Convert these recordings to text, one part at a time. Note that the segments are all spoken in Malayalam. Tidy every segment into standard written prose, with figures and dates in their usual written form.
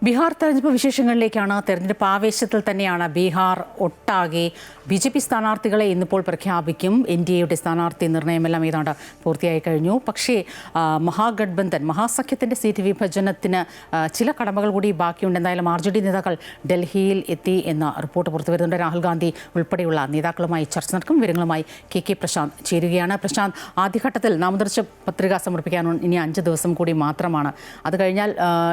ബീഹാർ തെരഞ്ഞെടുപ്പ് വിശേഷങ്ങളിലേക്കാണ്. തെരഞ്ഞെടുപ്പ് ആവേശത്തിൽ തന്നെയാണ് ബീഹാർ ഒട്ടാകെ. BJP സ്ഥാനാർത്ഥികളെ ഇന്നിപ്പോൾ പ്രഖ്യാപിക്കും. NDAയുടെ സ്ഥാനാർത്ഥി നിർണയമെല്ലാം ഏതാണ്ട് പൂർത്തിയായി കഴിഞ്ഞു. പക്ഷേ മഹാഗഡ്ബന്ധൻ മഹാസഖ്യത്തിൻ്റെ സീറ്റ് വിഭജനത്തിന് ചില കടമകൾ കൂടി ബാക്കിയുണ്ട്. എന്തായാലും RJD നേതാക്കൾ ഡൽഹിയിൽ എത്തി എന്ന റിപ്പോർട്ട് പുറത്തു വരുന്നുണ്ട്. രാഹുൽ ഗാന്ധി ഉൾപ്പെടെയുള്ള നേതാക്കളുമായി ചർച്ച നടക്കും. വിവരങ്ങളുമായി KK പ്രശാന്ത് ചേരുകയാണ്. പ്രശാന്ത്, ആദ്യഘട്ടത്തിൽ നാമനിർദ്ദേശ പത്രിക സമർപ്പിക്കാൻ ഇനി 5 ദിവസം കൂടി മാത്രമാണ്. അത് കഴിഞ്ഞാൽ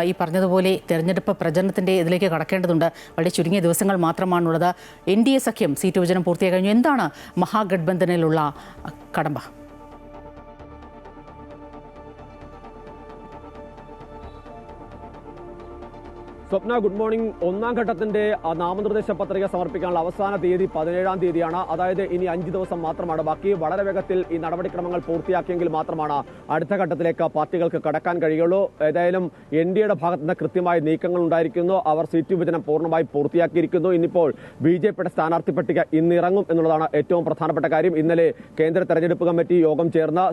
ഈ പറഞ്ഞതുപോലെ തെരഞ്ഞെടുപ്പ് പ്രചരണത്തിൻ്റെ ഇതിലേക്ക് കടക്കേണ്ടതുണ്ട്. വളരെ ചുരുങ്ങിയ ദിവസങ്ങൾ മാത്രമാണുള്ളത്. NDA സഖ്യം സീറ്റ് വിഭജനം പൂർത്തിയായി കഴിഞ്ഞു. എന്താണ് മഹാഗഡ്ബന്ധനിലുള്ള കടമ്പ? സ്വപ്ന, ഗുഡ് മോർണിംഗ്. ഒന്നാം ഘട്ടത്തിന്റെ നാമനിർദ്ദേശ പത്രിക സമർപ്പിക്കാനുള്ള അവസാന തീയതി 17-ാം തീയതിയാണ്. അതായത് ഇനി 5 ദിവസം മാത്രമാണ് ബാക്കി. വളരെ വേഗത്തിൽ ഈ നടപടിക്രമങ്ങൾ പൂർത്തിയാക്കിയെങ്കിൽ മാത്രമാണ് അടുത്ത ഘട്ടത്തിലേക്ക് പാർട്ടികൾക്ക് കടക്കാൻ കഴിയുള്ളൂ. ഏതായാലും NDAയുടെ ഭാഗത്ത് നിന്ന് കൃത്യമായ നീക്കങ്ങൾ ഉണ്ടായിരിക്കുന്നു. അവർ സീറ്റ് വിഭജനം പൂർണ്ണമായി പൂർത്തിയാക്കിയിരിക്കുന്നു. ഇന്നിപ്പോൾ BJPയുടെ സ്ഥാനാർത്ഥി പട്ടിക ഇന്നിറങ്ങും എന്നുള്ളതാണ് ഏറ്റവും പ്രധാനപ്പെട്ട കാര്യം. ഇന്നലെ കേന്ദ്ര തെരഞ്ഞെടുപ്പ് കമ്മിറ്റി യോഗം ചേർന്ന്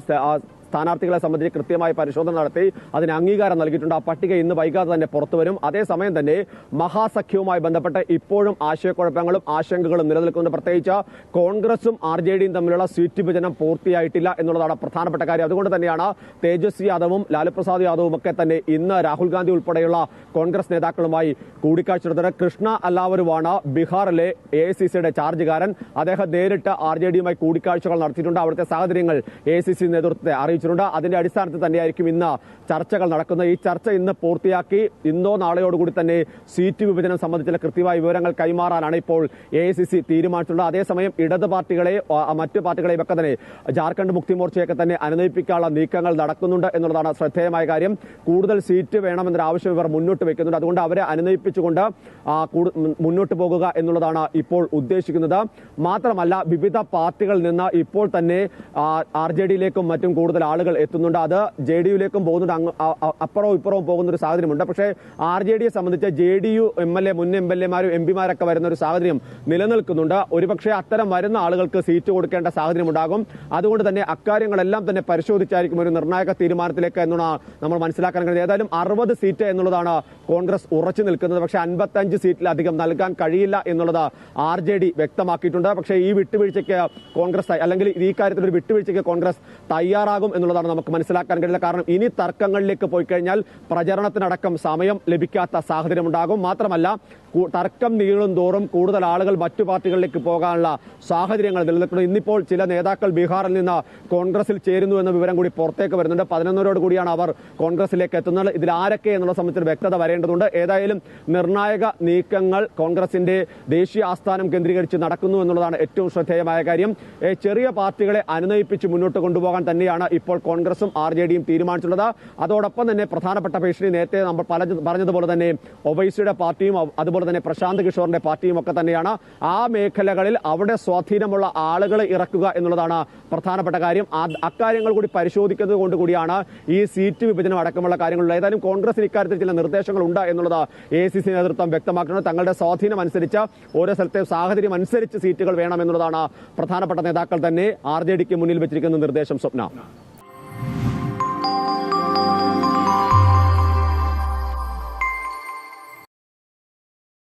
സ്ഥാനാർത്ഥികളെ സംബന്ധിച്ച് കൃത്യമായ പരിശോധന നടത്തി അതിന് അംഗീകാരം നൽകിയിട്ടുണ്ട്. ആ പട്ടിക ഇന്ന് വൈകാതെ തന്നെ പുറത്തുവരും. അതേസമയം തന്നെ മഹാസഖ്യവുമായി ബന്ധപ്പെട്ട് ഇപ്പോഴും ആശയക്കുഴപ്പങ്ങളും ആശങ്കകളും നിലനിൽക്കുന്നുണ്ട്. പ്രത്യേകിച്ച് കോൺഗ്രസും RJDയും തമ്മിലുള്ള സീറ്റ് വിഭജനം പൂർത്തിയായിട്ടില്ല എന്നുള്ളതാണ് പ്രധാനപ്പെട്ട കാര്യം. അതുകൊണ്ട് തന്നെയാണ് തേജസ്വി യാദവും ലാലു പ്രസാദ് യാദവും ഒക്കെ തന്നെ ഇന്ന് രാഹുൽ ഗാന്ധി ഉൾപ്പെടെയുള്ള കോൺഗ്രസ് നേതാക്കളുമായി കൂടിക്കാഴ്ച നടത്തുന്നത്. കൃഷ്ണ അല്ലാവരുമാണ് ബീഹാറിലെ AICCയുടെ ചാർജുകാരൻ. അദ്ദേഹം നേരിട്ട് RJDയുമായി കൂടിക്കാഴ്ചകൾ നടത്തിയിട്ടുണ്ട്. അവിടുത്തെ സാഹചര്യങ്ങൾ AICC നേതൃത്വത്തെ അറിയിച്ചിട്ടുണ്ട്. അതിന്റെ അടിസ്ഥാനത്തിൽ തന്നെയായിരിക്കും ഇന്ന് ചർച്ചകൾ നടക്കുന്നത്. ഈ ചർച്ച ഇന്ന് പൂർത്തിയാക്കി ഇന്നോ നാളെയോടുകൂടി തന്നെ സീറ്റ് വിഭജനം സംബന്ധിച്ചുള്ള കൃത്യമായ വിവരങ്ങൾ കൈമാറാനാണ് ഇപ്പോൾ AICC തീരുമാനിച്ചിട്ടുള്ളത്. അതേസമയം ഇടത് പാർട്ടികളെ മറ്റു പാർട്ടികളെയും ഒക്കെ തന്നെ ജാർഖണ്ഡ് മുക്തി മോർച്ചയൊക്കെ തന്നെ അനുനയിപ്പിക്കാനുള്ള നീക്കങ്ങൾ നടക്കുന്നുണ്ട് എന്നുള്ളതാണ് ശ്രദ്ധേയമായ കാര്യം. കൂടുതൽ സീറ്റ് വേണമെന്നൊരു ആവശ്യം ഇവർ മുന്നോട്ട് വെക്കുന്നുണ്ട്. അതുകൊണ്ട് അവരെ അനുനയിപ്പിച്ചുകൊണ്ട് മുന്നോട്ട് പോകുക എന്നുള്ളതാണ് ഇപ്പോൾ ഉദ്ദേശിക്കുന്നത്. മാത്രമല്ല, വിവിധ പാർട്ടികളിൽ നിന്ന് ഇപ്പോൾ തന്നെ RJDയിലേക്കും മറ്റും കൂടുതൽ ആളുകൾ എത്തുന്നുണ്ട്. അത് JDUയിലേക്കും പോകുന്നുണ്ട്. അപ്പുറവും ഇപ്പുറവും പോകുന്ന ഒരു സാഹചര്യമുണ്ട്. പക്ഷേ RJDയെ സംബന്ധിച്ച് JDU MLA മുൻ MLAമാരും MPമാരൊക്കെ വരുന്ന ഒരു സാഹചര്യം നിലനിൽക്കുന്നുണ്ട്. ഒരുപക്ഷെ അത്തരം വരുന്ന ആളുകൾക്ക് സീറ്റ് കൊടുക്കേണ്ട സാഹചര്യം ഉണ്ടാകും. അതുകൊണ്ട് തന്നെ അക്കാര്യങ്ങളെല്ലാം തന്നെ പരിശോധിച്ചായിരിക്കും ഒരു നിർണായക തീരുമാനത്തിലേക്ക് എന്നാണ് നമ്മൾ മനസ്സിലാക്കാൻ കഴിയുന്നത്. ഏതായാലും 60 സീറ്റ് എന്നുള്ളതാണ് കോൺഗ്രസ് ഉറച്ചു നിൽക്കുന്നത്. പക്ഷേ 55 സീറ്റിലധികം നൽകാൻ കഴിയില്ല എന്നുള്ളത് RJD വ്യക്തമാക്കിയിട്ടുണ്ട്. പക്ഷേ ഈ വിട്ടുവീഴ്ചയ്ക്ക് കോൺഗ്രസ് അല്ലെങ്കിൽ ഈ കാര്യത്തിൽ ഒരു വിട്ടുവീഴ്ചയ്ക്ക് കോൺഗ്രസ് തയ്യാറാകും എന്നുള്ളതാണ് നമുക്ക് മനസ്സിലാക്കാൻ കഴിയില്ല. കാരണം ഇനി തർക്കങ്ങളിലേക്ക് പോയി കഴിഞ്ഞാൽ പ്രചരണത്തിനടക്കം സമയം ലഭിക്കാത്ത സാഹചര്യം ഉണ്ടാകും. മാത്രമല്ല, തർക്കം നീളും തോറും കൂടുതൽ ആളുകൾ മറ്റു പാർട്ടികളിലേക്ക് പോകാനുള്ള സാഹചര്യങ്ങൾ നിലനിൽക്കുന്നു. ഇന്നിപ്പോൾ ചില നേതാക്കൾ ബീഹാറിൽ നിന്ന് കോൺഗ്രസിൽ ചേരുന്നു എന്ന വിവരം കൂടി പുറത്തേക്ക് വരുന്നുണ്ട്. 11 കൂടിയാണ് അവർ കോൺഗ്രസിലേക്ക് എത്തുന്നത്. ഇതിൽ ആരൊക്കെ എന്നുള്ള സംബന്ധിച്ച് വ്യക്തത വരേണ്ടതുണ്ട്. ഏതായാലും നിർണായക നീക്കങ്ങൾ കോൺഗ്രസിന്റെ ദേശീയ ആസ്ഥാനം കേന്ദ്രീകരിച്ച് നടക്കുന്നു എന്നുള്ളതാണ് ഏറ്റവും ശ്രദ്ധേയമായ കാര്യം. ചെറിയ പാർട്ടികളെ അനുനയിപ്പിച്ച് മുന്നോട്ട് കൊണ്ടുപോകാൻ തന്നെയാണ് ഇപ്പോൾ കോൺഗ്രസും RJDയും തീരുമാനിച്ചിട്ടുള്ളത്. അതോടൊപ്പം തന്നെ പ്രധാനപ്പെട്ട ഭീഷണി നേരത്തെ നമ്മൾ പറഞ്ഞതുപോലെ തന്നെ ഒവൈസിയുടെ പാർട്ടിയും അതുപോലെ തന്നെ പ്രശാന്ത് കിഷോറിന്റെ പാർട്ടിയും ഒക്കെ തന്നെയാണ്. ആ മേഖലകളിൽ അവിടെ സ്വാധീനമുള്ള ആളുകളെ ഇറക്കുക എന്നുള്ളതാണ് പ്രധാനപ്പെട്ട കാര്യം. അക്കാര്യങ്ങൾ കൂടി പരിശോധിക്കുന്നത് കൊണ്ട് കൂടിയാണ് ഈ സീറ്റ് വിഭജനം അടക്കമുള്ള കാര്യങ്ങളുള്ളത്. ഏതായാലും കോൺഗ്രസിന് ഇക്കാര്യത്തിൽ ചില നിർദ്ദേശങ്ങൾ ഉണ്ട് എന്നുള്ളത് AICC നേതൃത്വം വ്യക്തമാക്കുന്നത്. തങ്ങളുടെ സ്വാധീനം അനുസരിച്ച് ഓരോ സ്ഥലത്തെ സാഹചര്യം അനുസരിച്ച് സീറ്റുകൾ വേണമെന്നുള്ളതാണ് പ്രധാനപ്പെട്ട നേതാക്കൾ തന്നെ RJDക്ക് മുന്നിൽ വെച്ചിരിക്കുന്ന നിർദ്ദേശം. സ്വപ്ന.